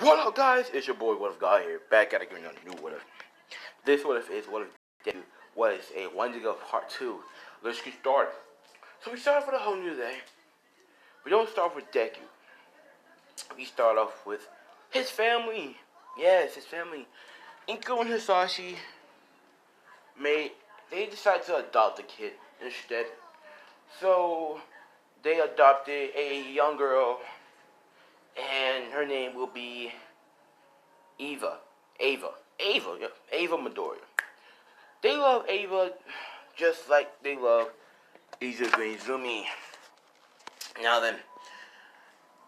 What up, guys? It's your boy, What If Guy here, back at it again on a new What If. This What If is What If Deku was a Wendigo Part 2. Let's get started. So we start off with a whole new day. We don't start with Deku. We start off with his family. Yes, his family. Inko and Hisashi they decided to adopt a kid instead. So they adopted a young girl, and her name will be Ava Midoriya. They love Ava just like they love Izuku and Izumi. Now then,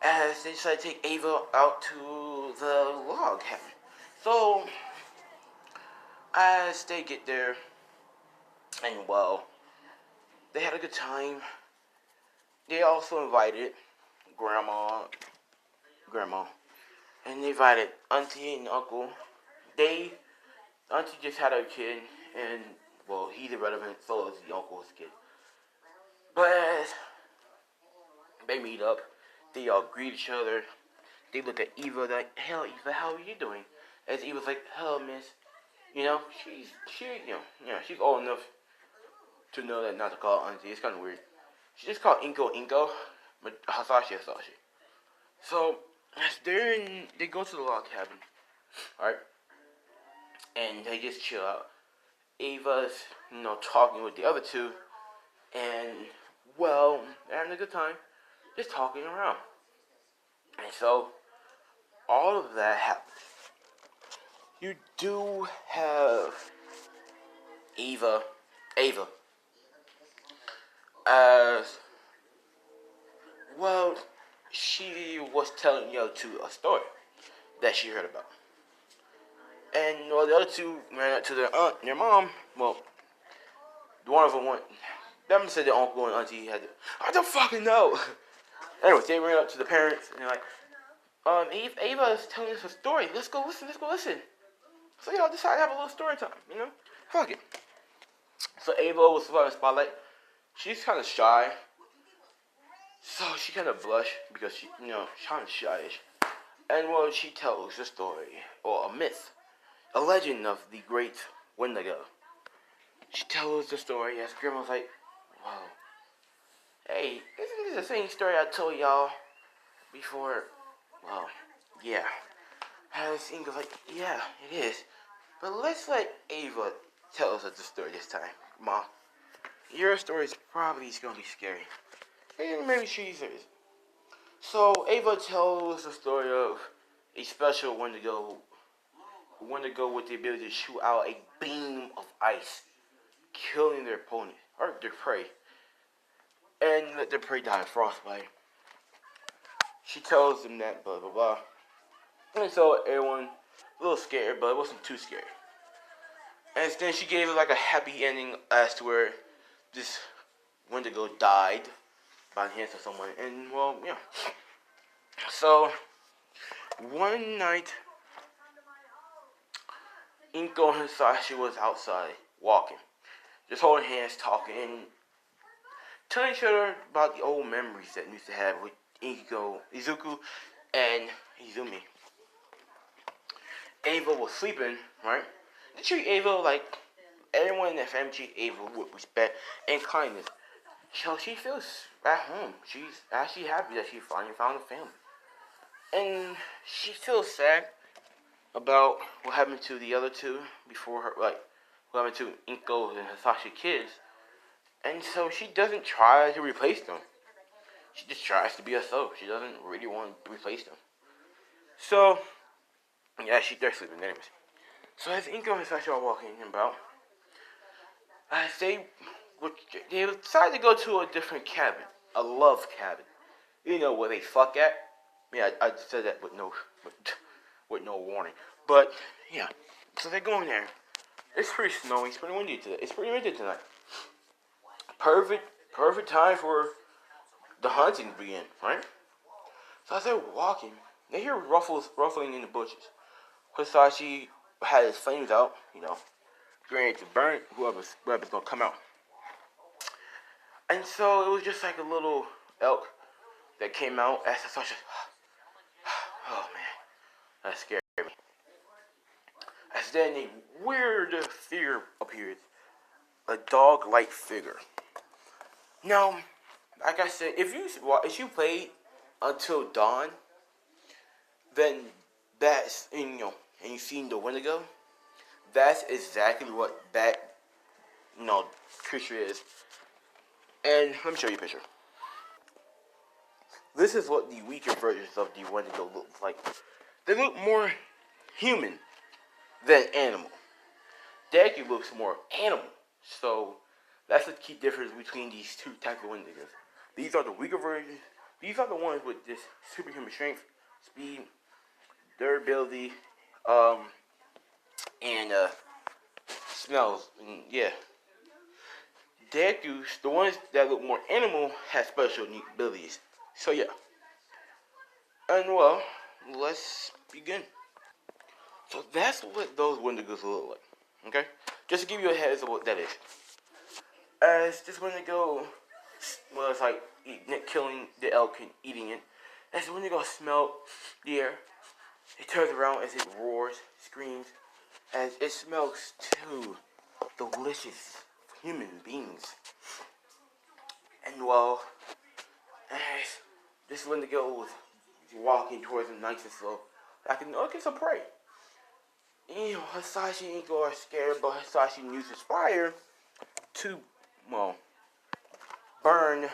as they decide to take Ava out to the log cabin. So, as they get there, and well, they had a good time. They also invited Grandma, and they invited Auntie and Uncle. Auntie just had a kid, and well, he's irrelevant, so is the uncle's kid. But as they meet up, they all greet each other. They look at Eva like, "Hell, Eva, how are you doing?" As Eva's like, "Hell, miss." You know, she's old enough to know that not to call her Auntie. It's kind of weird. She just called Inko, but Hisashi. So as they go to the log cabin, alright? And they just chill out. Ava's, talking with the other two, and well, they're having a good time, just talking around. And so, all of that happens. You do have Ava, as well. She was telling you two a story that she heard about. And well, the other two ran up to their aunt and their mom. Well, one of them went. Them said their uncle and auntie had to. I don't fucking know. Anyway, they ran up to the parents and they're like, Ava is telling us a story. Let's go listen. So y'all decided to have a little story time. Fuck it. So Ava was on the spotlight. She's kind of shy. So she kind of blushed because she's kind of shyish. And well, she tells a story or a myth. A legend of the great Wendigo. She tells the story as Grandma's like, "Whoa, hey, isn't this the same story I told y'all before?" Well, yeah. As Inga's like, "Yeah, it is. But let's let Ava tell us the story this time, Mom. Your story is probably going to be scary. And maybe she's serious." So Ava tells the story of a special Wendigo with the ability to shoot out a beam of ice, killing their opponent, or their prey, and let their prey die of frostbite. She tells them that, blah, blah, blah. And so everyone, a little scared, but it wasn't too scary. And then she gave it like a happy ending as to where this Wendigo died by the hands of someone. And, well, yeah. So, one night, Inko and Hisashi was outside walking, just holding hands, talking, and telling each other about the old memories that we used to have with Izuku, and Izumi. Ava was sleeping, right? They treat Ava like everyone in that family treat Ava with respect and kindness. So she feels at home. She's actually happy that she finally found a family. And she feels sad about what happened to the other two before her, like what happened to Inko and Hisashi kids. And so she doesn't try to replace them. She just tries to be herself. She doesn't really want to replace them. So, yeah, they're sleeping anyways. So as Inko and Hisashi are walking about, they decided to go to a different cabin, a love cabin. Where they fuck at. Yeah, I said that with no warning. But yeah, so they're going there. It's pretty snowy. It's pretty windy today. It's pretty windy tonight. Perfect time for the hunting to begin, right? So as they're walking, they hear ruffling in the bushes. Hisashi had his flames out, ready to burn whoever's gonna come out. And so it was just like a little elk that came out as Hisashi. Oh man, that scared me. As then a weird figure appears, a dog-like figure. Now, like I said, if you played until dawn, then that's and you seen the Wendigo, that's exactly what that creature is. And let me show you a picture. This is what the weaker versions of the Wendigo look like. They look more human than animal. Deku looks more animal. So that's the key difference between these two types of Wendigos. These are the weaker versions. These are the ones with this superhuman strength, speed, durability, and smells. And yeah. Deku, the ones that look more animal, have special abilities. So yeah. And well, let's begin. So that's what those Wendigos look like. Okay? Just to give you a heads of what that is. As this Wendigo, well, it's like killing the elk and eating it. As the Wendigo smell the air, it turns around as it roars, screams, as it smells too delicious human beings. And well, as this Wendigo was walking towards him nice and slow, like an some prey. Hisashi and Inko are scared, but Hisashi uses fire to, burn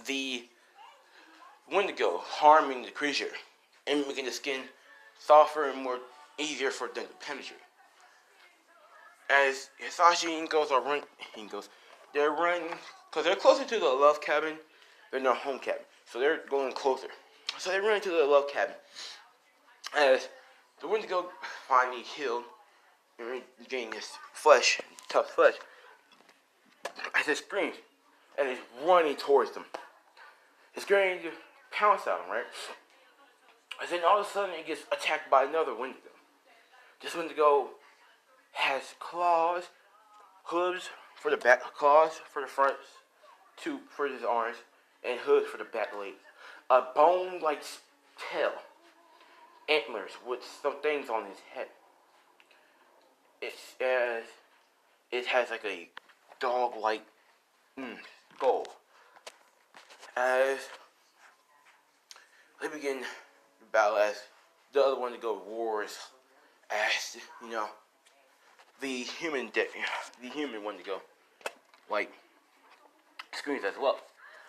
the Wendigo, harming the creature and making the skin softer and more easier for them to penetrate. As Hisashi and Inko are they're running because they're closer to the love cabin than their home cabin, so they're going closer. So they run into the love cabin. As the Wendigo finally healed and regaining his flesh, tough flesh, as it screams and is running towards them. It's going to pounce on him, right? And then all of a sudden it gets attacked by another Wendigo. This Wendigo has claws, hooves for the back, claws for the front, two for his arms, and hooves for the back legs. A bone-like tail, antlers with some things on his head. It has like a dog-like skull. As they begin the battle, as the other one to go roars, as the human one to go screams as well.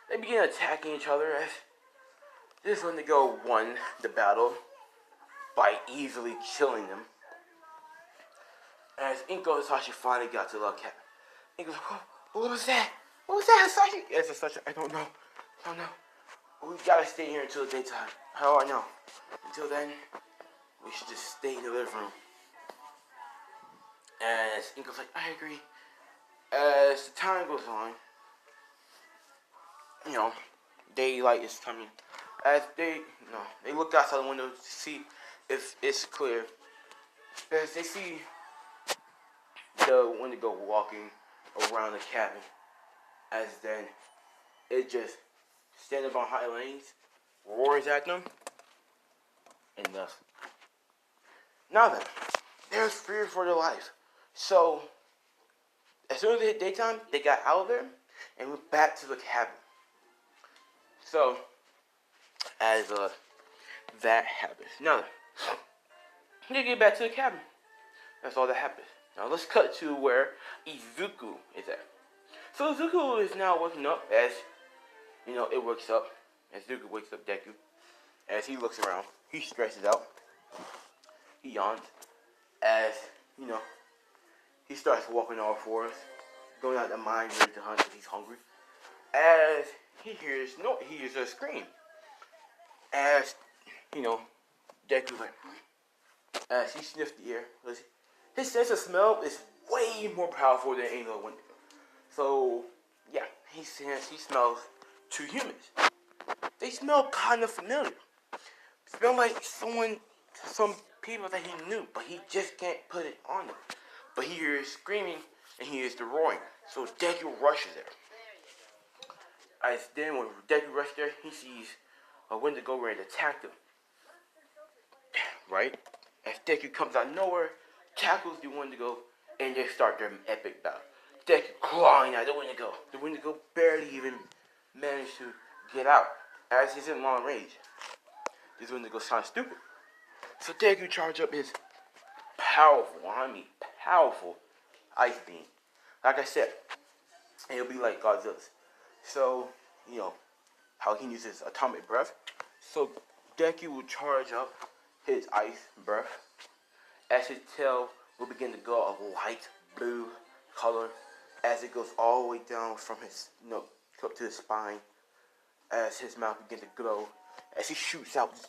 They begin attacking each other as this one to go won the battle by easily killing them. As Inko and Hisashi finally got to the cat, Inko's like, what was that? What was that, Hisashi? Yes, Hisashi, I don't know. We gotta stay here until the daytime. How do I know? Until then, we should just stay in the living room. As Inko's like, I agree. As the time goes on, daylight is coming. As they look outside the window to see if it's clear. As they see the Wendigo walking around the cabin, as then it just standing on high lanes, roars at them, and nothing. Now then, there's fear for their life. So, as soon as it hit daytime, they got out of there and went back to the cabin. So, as that happens. Now then, they get back to the cabin. That's all that happens. Now let's cut to where Izuku is at. So Izuku is now waking up as, it wakes up. As Izuku wakes up Deku. As he looks around, he stretches out. He yawns. As, he starts walking all fours. Going out the mine ready to hunt because he's hungry. As he hears a scream. As, Deku's like, as he sniffs the air. His sense of smell is way more powerful than any other Wendigo. So, yeah, he smells two humans. They smell kind of familiar. Smell like some people that he knew, but he just can't put it on them. But he hears screaming and he hears the roaring. So Deku rushes there. As then when Deku rushes there, he sees a Wendigo ready to attack them. right? As Deku comes out of nowhere, tackles the Wendigo, and they start their epic battle. Deku clawing at the Wendigo. The Wendigo barely even managed to get out, as he's in long range. This Wendigo sounds stupid. So Deku charge up his powerful ice beam. Like I said, it'll be like Godzilla's. So, you know, how he uses atomic breath. So Deku will charge up his ice breath as his tail will begin to go of light blue color as it goes all the way down from his up to his spine as his mouth begins to glow as he shoots out this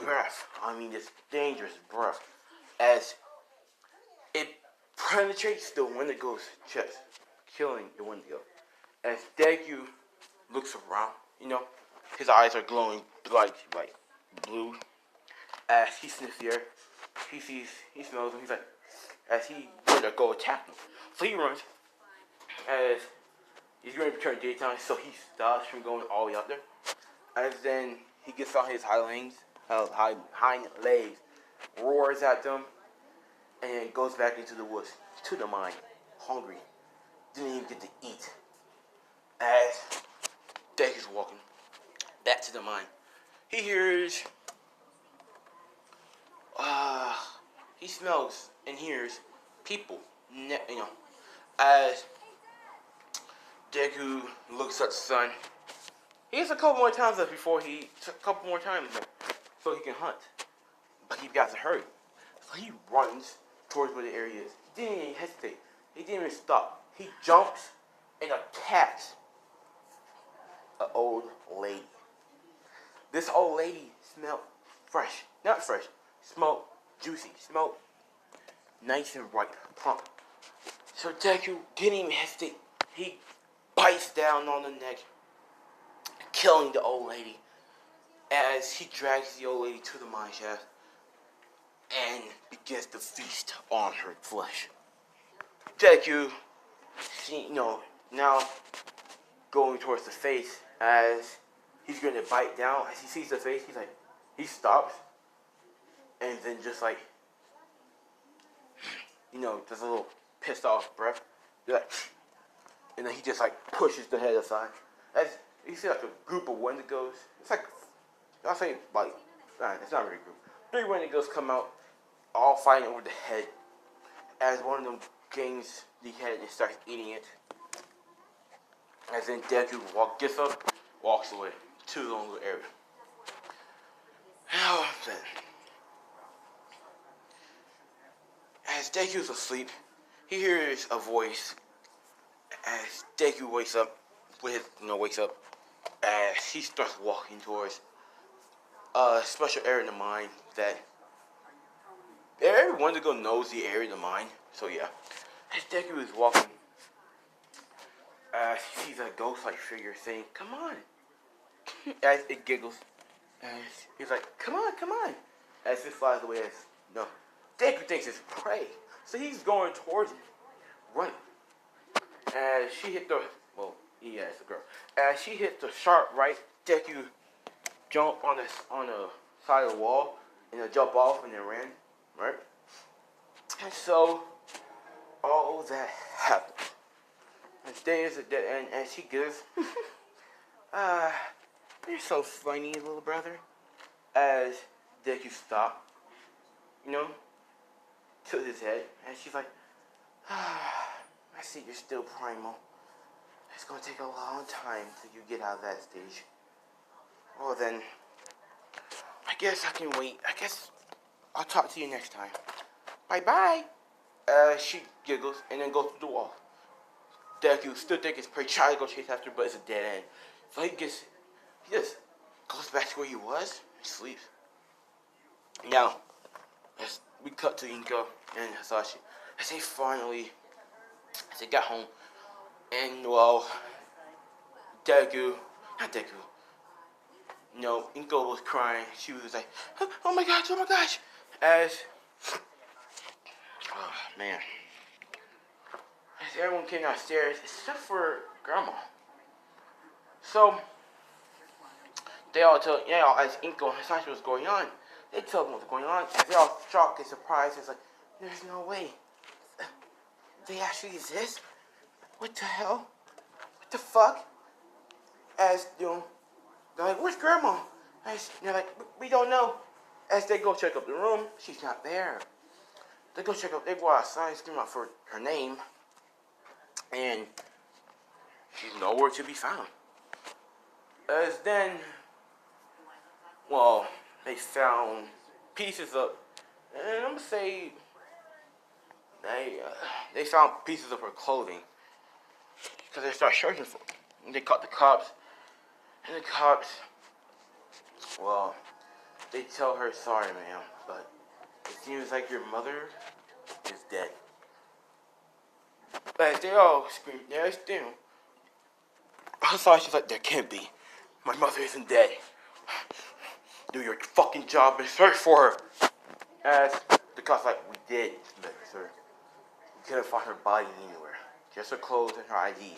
breath. I mean this dangerous breath as it penetrates the Wendigo's chest, killing the Wendigo. As Deku looks around, his eyes are glowing like blue. As he sniffs the air, he smells him. He's like, as he going to go attack him. So he runs. As he's going to turn daytime, so he stops from going all the way up there. As then he gets on his hind legs, roars at them, and then goes back into the woods to the mine, hungry. Didn't even get to eat. As Deku's walking back to the mine, he hears, he smells and hears people, as Deku looks at the sun. He hits a couple more times before he took a couple more times so he can hunt. But he got to hurry. So he runs towards where the area is. He didn't even hesitate. He didn't even stop. He jumps and attacks an old lady. This old lady smelled fresh. Not fresh. Smelled juicy. Smelled nice and ripe. Plump. So Deku didn't even hesitate. He bites down on the neck, killing the old lady as he drags the old lady to the mine shaft and begins to feast on her flesh. Deku, now going towards the face as he's going to bite down. As he sees the face, he stops and then just just a little pissed off breath. And then he just pushes the head aside. As you see a group of Wendigos. It's I'll say it's not really a group. 3 Wendigos come out, all fighting over the head. As one of them gains the head and starts eating it. As then Deku gets up, walks away to the little area. Now then, as Deku's asleep, he hears a voice. As Deku wakes up, as he starts walking towards a special area in the mine that every Wendigo knows the area of the mine. So yeah, as Deku is walking, he sees a ghost-like figure saying, "Come on," as it giggles. As he's like, "Come on, come on," as it flies away. Deku thinks it's prey, so he's going towards it, running. As she hit the girl. As she hit the sharp right, Deku jumped on the side of the wall and then jump off and then ran, right? And so all that happened. And today is a dead end, and she gives, you're so funny, little brother. As Deku stopped, to his head, and she's like, I see you're still primal. It's gonna take a long time till you get out of that stage. Well then, I guess I can wait. I guess I'll talk to you next time. Bye-bye. She giggles and then goes through the wall. Deku still thinks it's prey, tries to go chase after her, but it's a dead end. So he just goes back to where he was and sleeps. Now, as we cut to Inko and Hasashi, as they got home, and Inko was crying. She was like, oh my gosh, as everyone came downstairs except for Grandma. So they all tell, as Inko and Hasashi was going on, They tell them what's going on, and they're all shocked and surprised. It's like, there's no way. They actually exist? What the hell? What the fuck? As, they're like, where's Grandma? As they're like, we don't know. As they go check up the room, she's not there. They go check up, they go outside, scream out for her name, and she's nowhere to be found. As then, well, they found pieces of, and I'm gonna say, they found pieces of her clothing because they started searching for it. And they caught the cops, and the cops, well, they tell her, sorry, ma'am, but it seems like your mother is dead. But they all scream, yeah, it's them. She's like, there can't be. My mother isn't dead. Do your fucking job and search for her. As the cops like, we did, sir. We couldn't find her body anywhere. Just her clothes and her ID.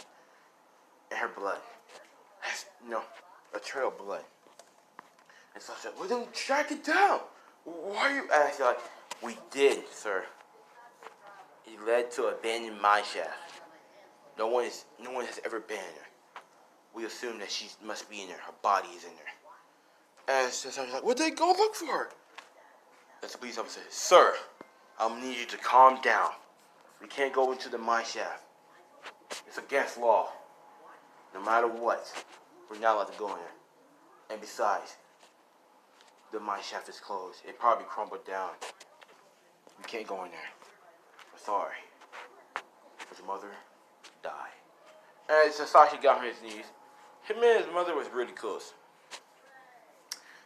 And her blood. That's, a trail of blood. And so I said, well, then track it down. Why are you asking? Like, we did, sir. It led to an abandoned mine shaft. No one has ever been in there. We assume that she must be in there. Her body is in there. And so I was like, what they go look for her? And the police officer said, sir, I'm gonna need you to calm down. We can't go into the mine shaft. It's against law. No matter what, we're not allowed to go in there. And besides, the mine shaft is closed. It probably crumbled down. We can't go in there. We're sorry. His mother died. And Sasaki got on his knees. Him and his mother was really close.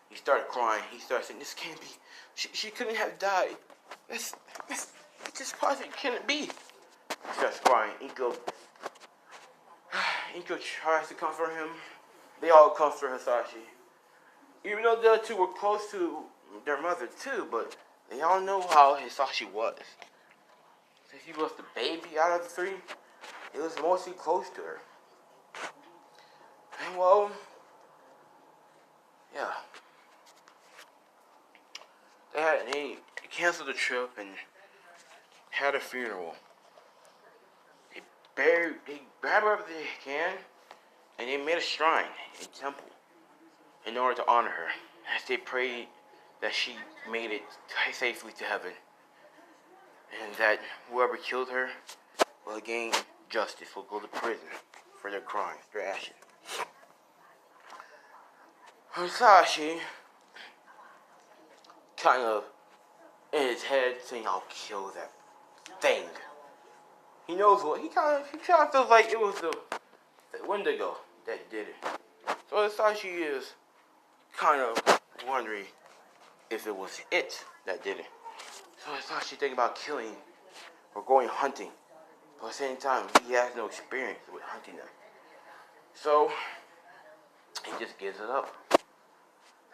He started crying. He started saying, this can't be. She couldn't have died. This just possibly can't be. He starts crying. Inko tries to comfort him. They all comfort Hisashi. Even though the other two were close to their mother too, but they all know how Hisashi was. Since he was the baby out of the three, he was mostly close to her. And well, yeah. They canceled the trip and had a funeral. They grabbed her wherever they can, and they made a shrine, a temple, in order to honor her, as they prayed that she made it safely to heaven, and that whoever killed her will gain justice, will go to prison for their crimes, their actions. Hisashi, kind of in his head, saying, "I'll kill that thing." He knows what he kind of feels like it was the Wendigo that did it. So Hisashi is kind of wondering if it was it that did it. So Hisashi thinking about killing or going hunting, but at the same time he has no experience with hunting them. So he just gives it up.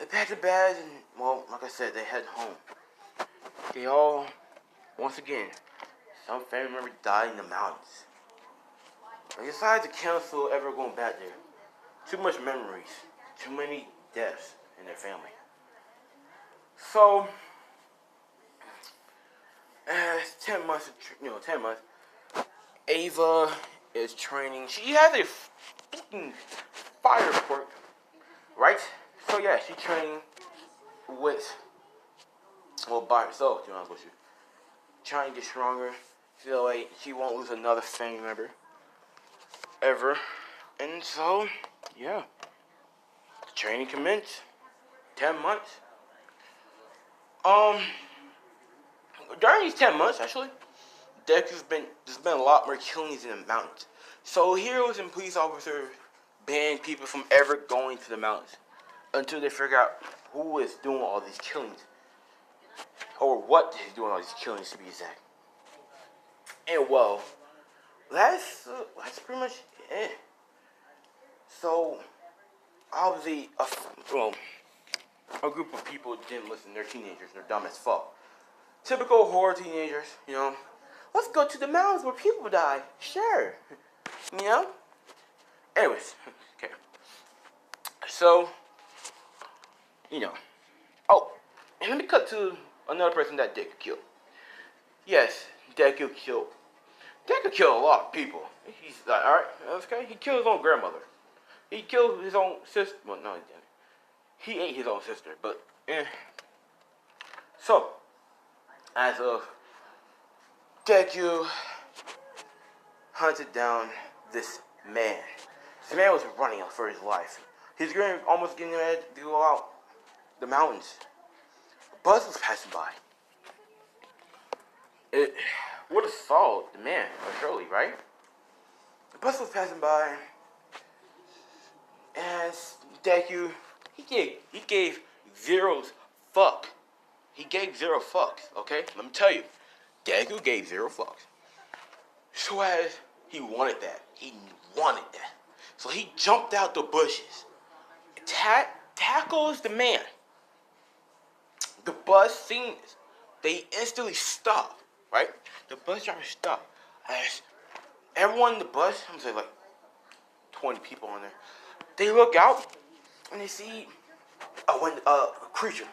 They pack the bags and, well, like I said, they head home. They all, once again, some family member died in the mountains. They decided to cancel ever going back there. Too much memories, too many deaths in their family. So, 10 months, 10 months, Ava is training. She has a fucking fire quirk, right? So yeah, she's training with, well, by herself, to be honest with you. Trying to get stronger. Feel like she won't lose another family member ever. And so, yeah. The training commenced. 10 months. During these 10 months, actually, there's been a lot more killings in the mountains. So heroes and police officers banned people from ever going to the mountains until they figure out who is doing all these killings. Or what is doing all these killings, to be exact. And well, that's pretty much it. So, obviously, a group of people didn't listen. They're teenagers. They're dumb as fuck. Typical horror teenagers, Let's go to the mountains where people die. Sure. Anyways, okay. So, Oh, And let me cut to another person that Deku killed. Yes, Deku killed. Deku killed a lot of people. He's like, alright, okay. He killed his own grandmother. He killed his own sister. Well, no, he didn't. He ate his own sister, but So, as of Deku hunted down this man. This man was running for his life. He's almost getting ready to go out the mountains. A bus was passing by. It would have followed the man, surely, right? The bus was passing by, and Deku, he gave zeros fuck. He gave zero fucks, okay? Let me tell you, Deku gave zero fucks. So as he wanted that. He wanted that. So he jumped out the bushes. Tackles the man. The bus seen this. They instantly stopped, right? The bus driver stopped. As everyone in the bus, I'm saying like 20 people on there, they look out and they see a creature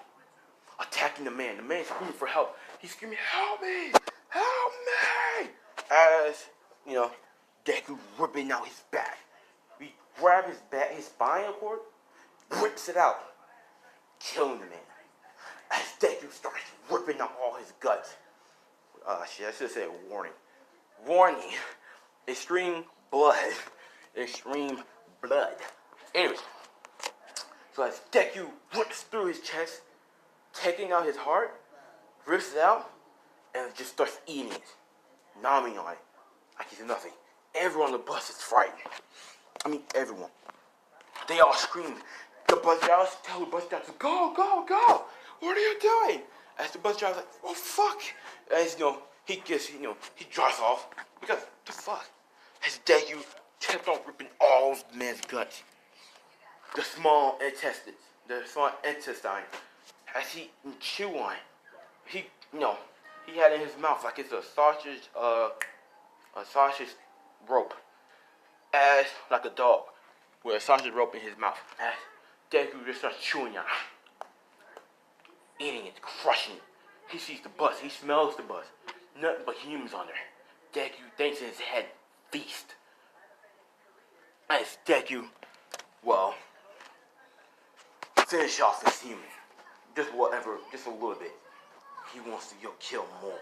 attacking the man. The man's screaming for help. He's screaming, "Help me! Help me!" As, you know, Deku ripping out his back. We grab his back, his spinal cord, rips it out, killing the man. As Deku starts ripping out all his guts. Shit, I should have said warning. Warning. Extreme blood. Extreme blood. Anyways. So as Deku rips through his chest, taking out his heart, rips it out, and just starts eating it. Nomming on it. Like it's nothing. Everyone on the bus is frightened. I mean, everyone. They all scream. The bus drivers tell the bus driver to go, go, go. What are you doing? As the bus driver's like, oh fuck. As he gets, he drives off. Because the fuck. As Deku kept on ripping all of the man's guts. The small intestines. The small intestine. As he chew on it. He had it in his mouth like it's a sausage rope. As like a dog. With a sausage rope in his mouth. As Deku just starts chewing on it. Eating it, crushing it. He sees the bus. He smells the bus. Nothing but humans on there. Deku thinks in his head, feast. As Deku, well, finish off this human. Just whatever, just a little bit. He wants to kill more.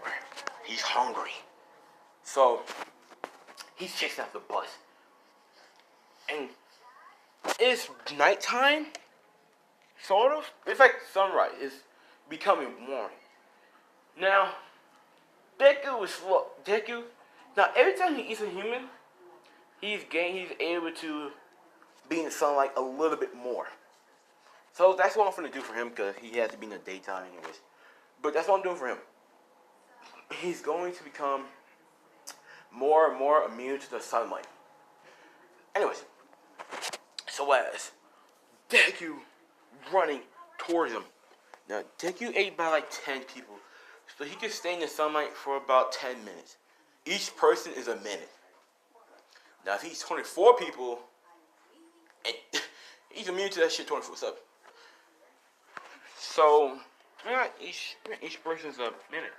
He's hungry. So, he's chasing after the bus. And it's nighttime, sort of. It's like sunrise. It's becoming morning. Now, Deku is slow. Now every time he eats a human, he's able to be in the sunlight a little bit more. So that's what I'm gonna do for him because he has to be in the daytime anyways. But that's what I'm doing for him. He's going to become more and more immune to the sunlight. Anyways, so as Deku running towards him. Now, Deku ate by like 10 people. So he could stay in the sunlight for about 10 minutes. Each person is a minute. Now, if he's 24 people, and he's immune to that shit 24/7. So, each person's a minute.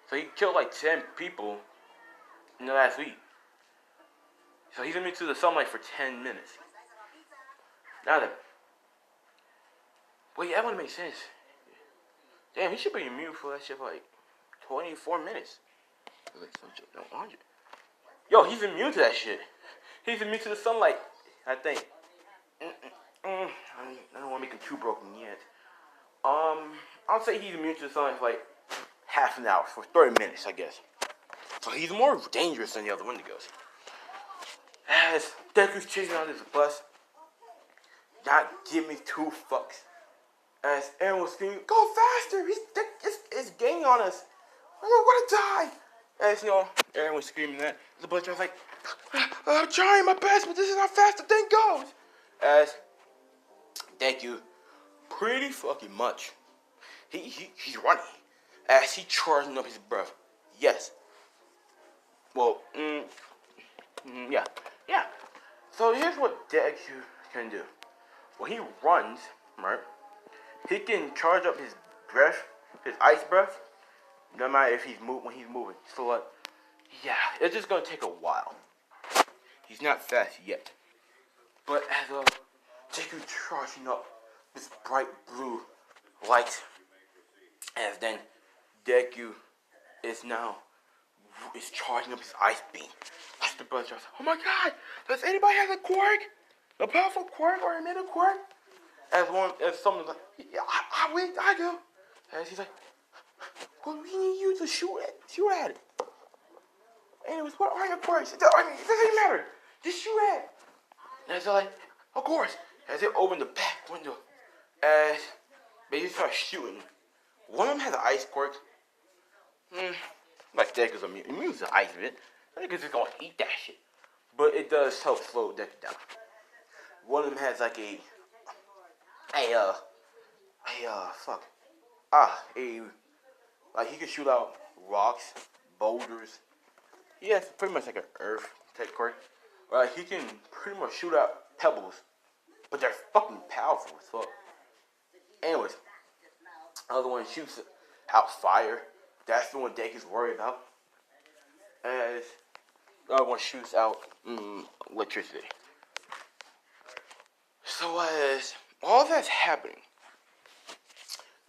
So he killed like 10 people in the last week. So he's immune to the sunlight for 10 minutes. Now then. Wait, that wouldn't make sense. Damn, he should be immune for that shit for like 24 minutes. Like 100. Yo, he's immune to that shit. He's immune to the sunlight, I think. I don't want to make him too broken yet. I'll say he's immune to the sunlight for like half an hour, for 30 minutes, I guess. So he's more dangerous than the other Wendigos. As Deku's chasing out this bus, not give me 2 fucks. As everyone's screaming, go faster! It's gaining on us. I don't want to die. As everyone's screaming that. The bus driver's like, I'm trying my best, but this is how fast the thing goes. As Deku, pretty fucking much. He's running. As he charging up his breath. Yes. Well, yeah. So here's what Deku can do. When he runs, right, he can charge up his breath his ice breath, no matter if when he's moving. So like, yeah, it's just gonna take a while. He's not fast yet. But as Deku charging up this bright blue light, as then Deku is charging up his ice beam. That's the brother. Oh my God! Does anybody have a quirk? A powerful quirk or a middle quirk? As someone's like, yeah, I do. And he's like, well, we need you to shoot at it. Anyways, what are your quirks? It doesn't matter. Just shoot at it. And they're like, of course. As they open the back window, as they just start shooting. One of them has an ice quirk. Like Deku's immune to ice, man. I think it's just gonna eat that shit. But it does help slow Deku down. One of them has like like he can shoot out rocks, boulders. He has pretty much like an earth type quirk. Right, he can pretty much shoot out pebbles, but they're fucking powerful as fuck. Anyways, other one shoots out fire. That's the one Deku's worried about. As the other one shoots out electricity. So as all that's happening,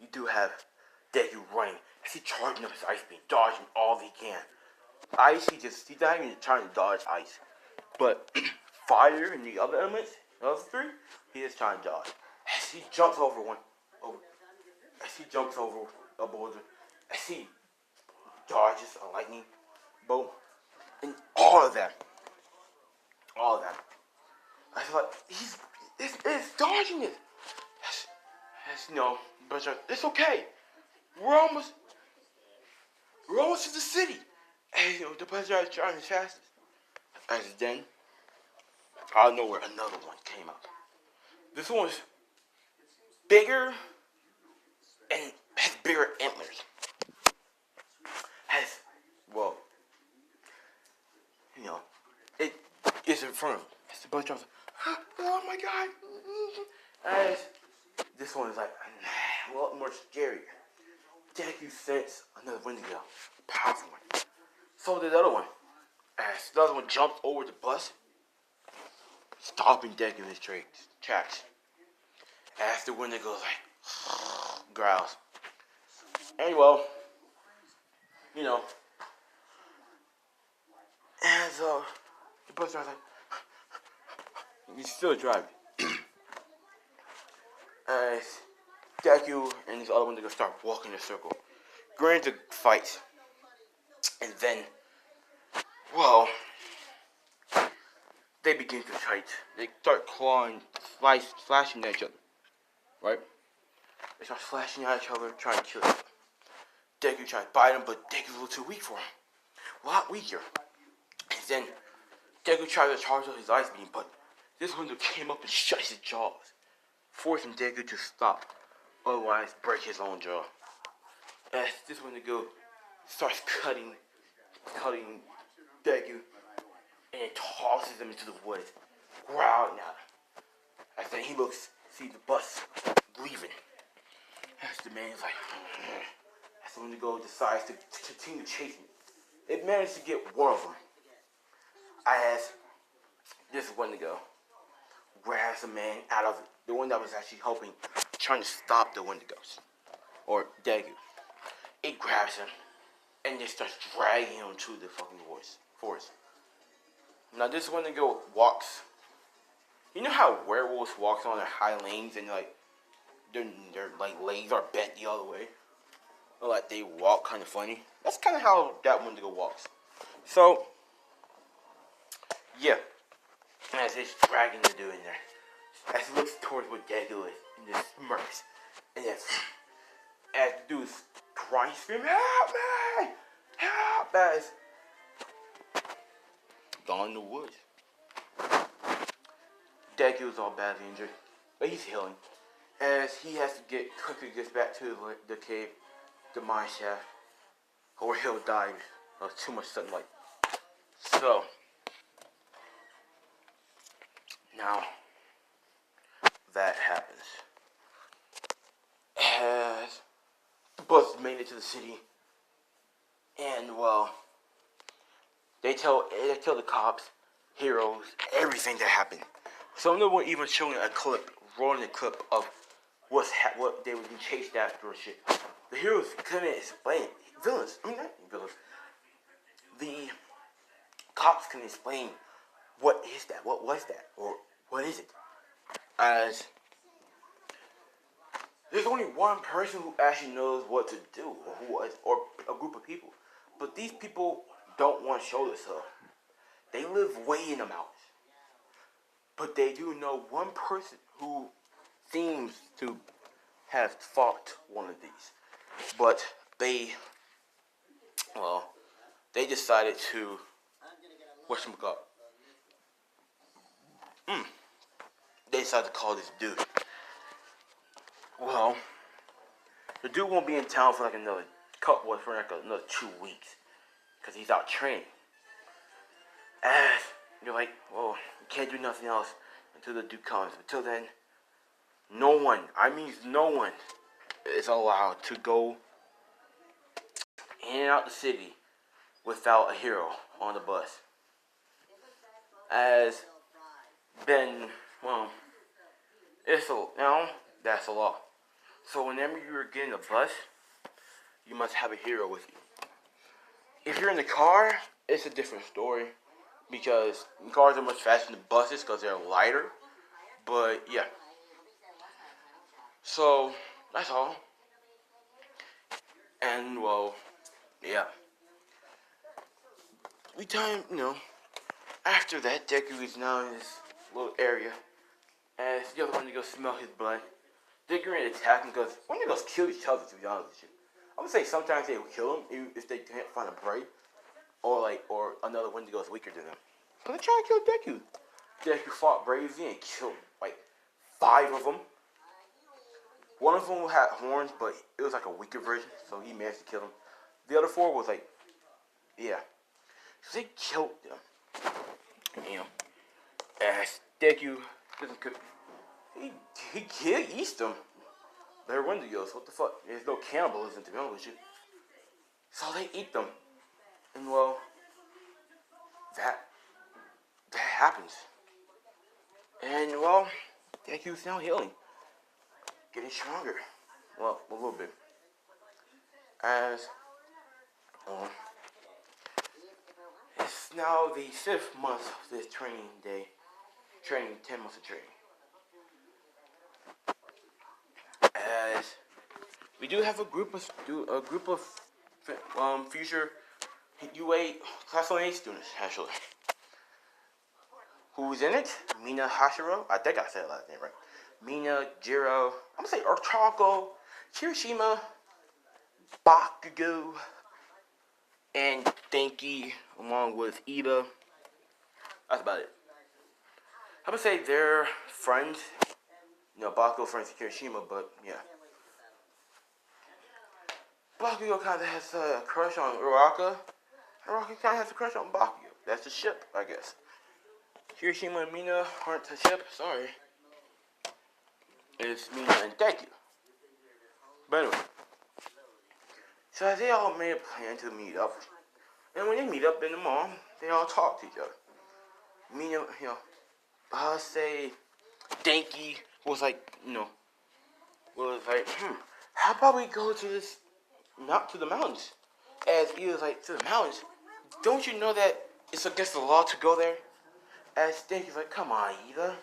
you do have Deku running as he charging up his ice beam, dodging all he can. Ice, he's not even trying to dodge ice. But fire and the other elements, the other three, he is trying to dodge. As he jumps over a boulder, as he dodges a lightning bolt, and all of that. I feel like it's dodging it. But it's okay. We're almost to the city. And the president is trying his fastest. As then, out of nowhere, another one came up. This one's bigger and has bigger antlers. It is in front of him. It's a bunch of, oh my God. As this one is like, a lot more scary. Deku sends another Wendigo, powerful one. So did the other one. As the other one jumps over the bus, stopping Deku in his tracks. As the Wendigo like growls. Anyway, as the bus driver's like, he's still driving. As Deku and this other Wendigo start walking in a circle, going into fights, and then, they begin to fight. They start clawing, slashing at each other, right? They start slashing at each other, trying to kill each other. Deku tries to bite him, but Deku's a little too weak for him. A lot weaker. And then Deku tries to charge up his ice beam, but this Wendigo came up and shut his jaws, forcing Deku to stop, otherwise break his own jaw. As this Wendigo starts cutting Deku, and it tosses him into the woods, growling at him. As then he sees the bus leaving. As the man is like, as the Wendigo decides to continue chasing. It managed to get one of them. As this Wendigo grabs the man out of it, the one that was actually trying to stop the Wendigos, or Deku. It grabs him and just starts dragging him to the fucking forest. Now this Wendigo walks. You know how werewolves walk on their high legs and like their like legs are bent the other way, or like they walk kind of funny. That's kind of how that Wendigo walks. So yeah, as it's dragging the dude in there, as he looks towards what Deku is, and just smirks, and then as the dude's crying, screaming, "Help me! Help!" As gone in the woods. Deku's all badly injured, but he's healing. As he has to quickly gets back to the cave, the mine shaft, or he'll die of too much sunlight. So now that happens. As the bus made it to the city, and well, they tell the cops, heroes, everything that happened. Some of them were even showing a clip, rolling a clip of what they were being chased after or shit. The heroes couldn't explain it. Villains, I mean not villains. The cops couldn't explain what is that, what was that, or what is it. As there's only one person who actually knows what to do, or a group of people. But these people don't want to show this up. They live way in the mountains. But they do know one person who seems to have fought one of these. But they decided to, whatchamacallit, they decided to call this dude. Well, the dude won't be in town for another 2 weeks. Because he's out training. And you're like, well, you can't do nothing else until the dude comes. Until then, no one is allowed to go in and out the city without a hero on the bus. As Ben, that's a law. So whenever you're getting a bus, you must have a hero with you. If you're in the car, it's a different story. Because cars are much faster than buses because they're lighter. But yeah. So that's all. And well, yeah. After that, Deku is now in this little area. And the other one to go smell his blood. They're going to attack him because wendigos kill each other, to be honest with you. I would say sometimes they will kill him if they can't find a prey. Or another Wendigo is weaker than them. But they try to kill Deku. Deku fought bravely and killed 5 of them. One of them had horns, but it was a weaker version, so he managed to kill them. The other 4 was yeah. So they killed them. As Deku doesn't cook, he eats them. They're Wendigos. What the fuck? There's no cannibalism, to be honest with you. So they eat them. And well, that happens. And well, Deku's now healing. Getting stronger. Well, a little bit. As it's now the 5th month of this training day. 10 months of training. As we do have a group of future UA Class 1A students, actually. Who's in it? Mina Hashiro. I think I said the last name right. Mina, Jiro, I'm gonna say Archako, Kirishima, Bakugo, and Denki, along with Ida. That's about it. I'm gonna say they're friends. Bakugo friends with Kirishima, but yeah. Bakugo kind of has a crush on Uraka. Uraka kind of has a crush on Bakugo. That's the ship, I guess. Kirishima and Mina aren't a ship, sorry. It's Mina and Deku. But anyway. So they all made a plan to meet up. And when they meet up in the mall, they all talk to each other. Mina, say Denki was how about we go to the mountains? As he was to the mountains, don't you know that it's against the law to go there? As Denki's come on, Ida.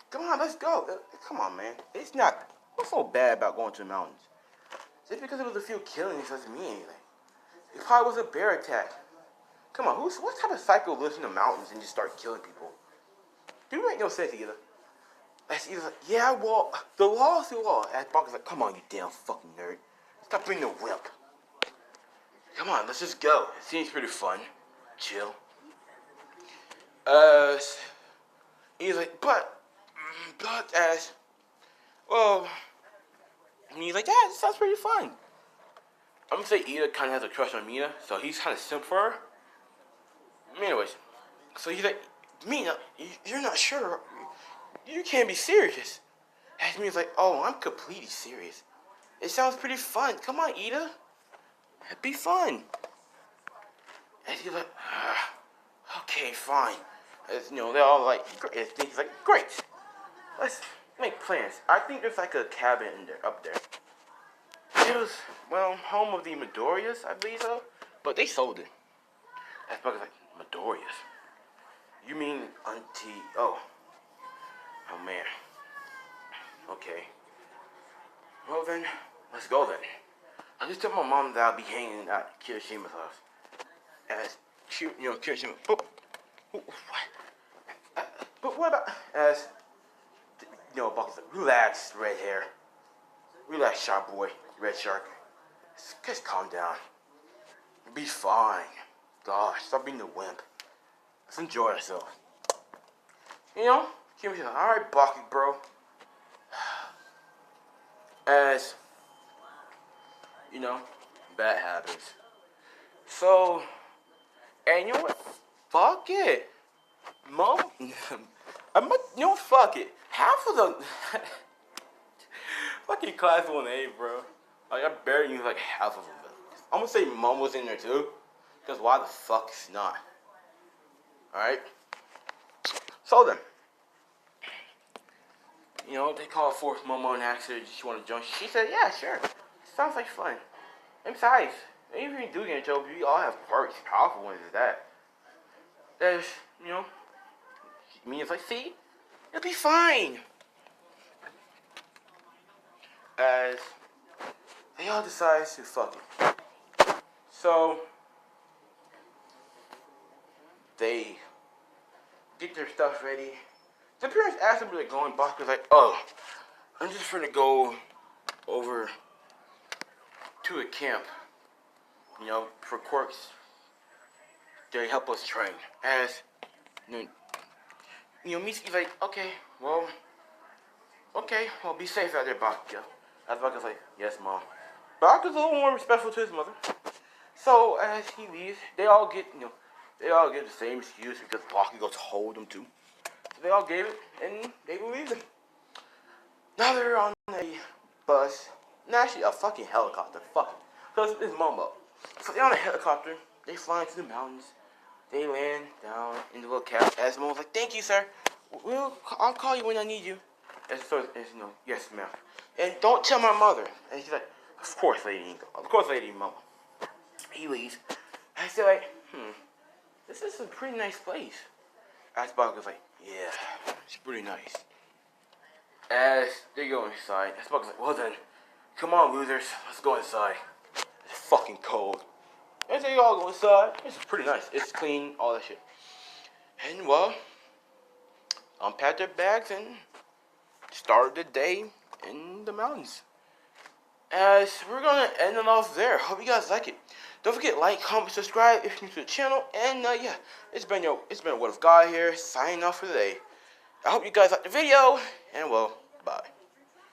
Come on, let's go. Come on, man. What's so bad about going to the mountains? Just because it was a few killings doesn't mean anything. It probably was a bear attack. Come on, what type of psycho lives in the mountains and just start killing people? Dude, make no sense either. As Ida's yeah, well, the law is the law. As Baku's come on, you damn fucking nerd. Stop being a wimp. Come on, let's just go. It seems pretty fun. Chill. He's but as, well, and he's yeah, this sounds pretty fun. I'm gonna say Ida kind of has a crush on Mina, so he's kind of simp for her. Anyways, so he's Mina, you're not sure. You can't be serious. As Mina's oh, I'm completely serious. It sounds pretty fun. Come on, Ida. It'd be fun. And he's like, okay, fine. As, they're all like, he's like, great. Let's make plans. I think there's like a cabin in there, up there. It was, well, home of the Midoriya's, I believe so. But they sold it. That's like, Midoriya's? You mean Auntie, oh man. Okay. Well then, let's go then. I just told my mom that I'll be hanging at Kirishima's house. As Kirishima, but what about, as, Bucky's like, relax, red hair. Relax, sharp boy, red shark. Just calm down. You'll be fine. Gosh, stop being a wimp. Let's enjoy ourselves. Kirishima said, alright, Bucky, bro. As, bad habits. So, and you know what? Fuck it. Mom, fuck it. Half of the fucking class 1A, bro. Like, I barely use like half of them. I'm gonna say Mom was in there too. Because why the fuck is not? Alright? So then, they called for Momo and asked her, she want to join? She said, yeah, sure. Sounds like fun. And besides, even if you do get in trouble, we all have quirks. Powerful ones is that. There's, me, it's like, see? It'll be fine. As they all decide to fuck it. So, they get their stuff ready. The parents asked them where they're going. Boss was like, oh, I'm just trying to go over to a camp, for quirks. They help us train. As, Mitsuki's like, okay, well, be safe out there, Bakugo. As Bakugo's like, yes, Mom. Bakugo's a little more respectful to his mother. So, as he leaves, they all get the same excuse because Bakugo told them to. So they all gave it, and they believed him. Now they're on a bus. No, actually, a fucking helicopter. Fuck it. Because it's Momo. So they're on a helicopter. They fly into the mountains. They land down in the little cabin. As Momo's like, thank you, sir. I'll call you when I need you. And so, yes, ma'am. And don't tell my mother. And she's like, of course, Lady Ingo. Of course, Lady Momo. He leaves. I say, like, this is a pretty nice place. As Bakugo's like, yeah, it's pretty nice. As they go inside, as Bakugo's like, well then, come on, losers, let's go inside. It's fucking cold. And they all go inside. It's pretty nice. It's clean, all that shit. And, well, unpacked their bags and started the day in the mountains. As we're going to end it off there. Hope you guys like it. Don't forget, like, comment, subscribe if you're new to the channel. And, yeah, it's been a Word of God here, signing off for the day. I hope you guys liked the video. And, well, bye.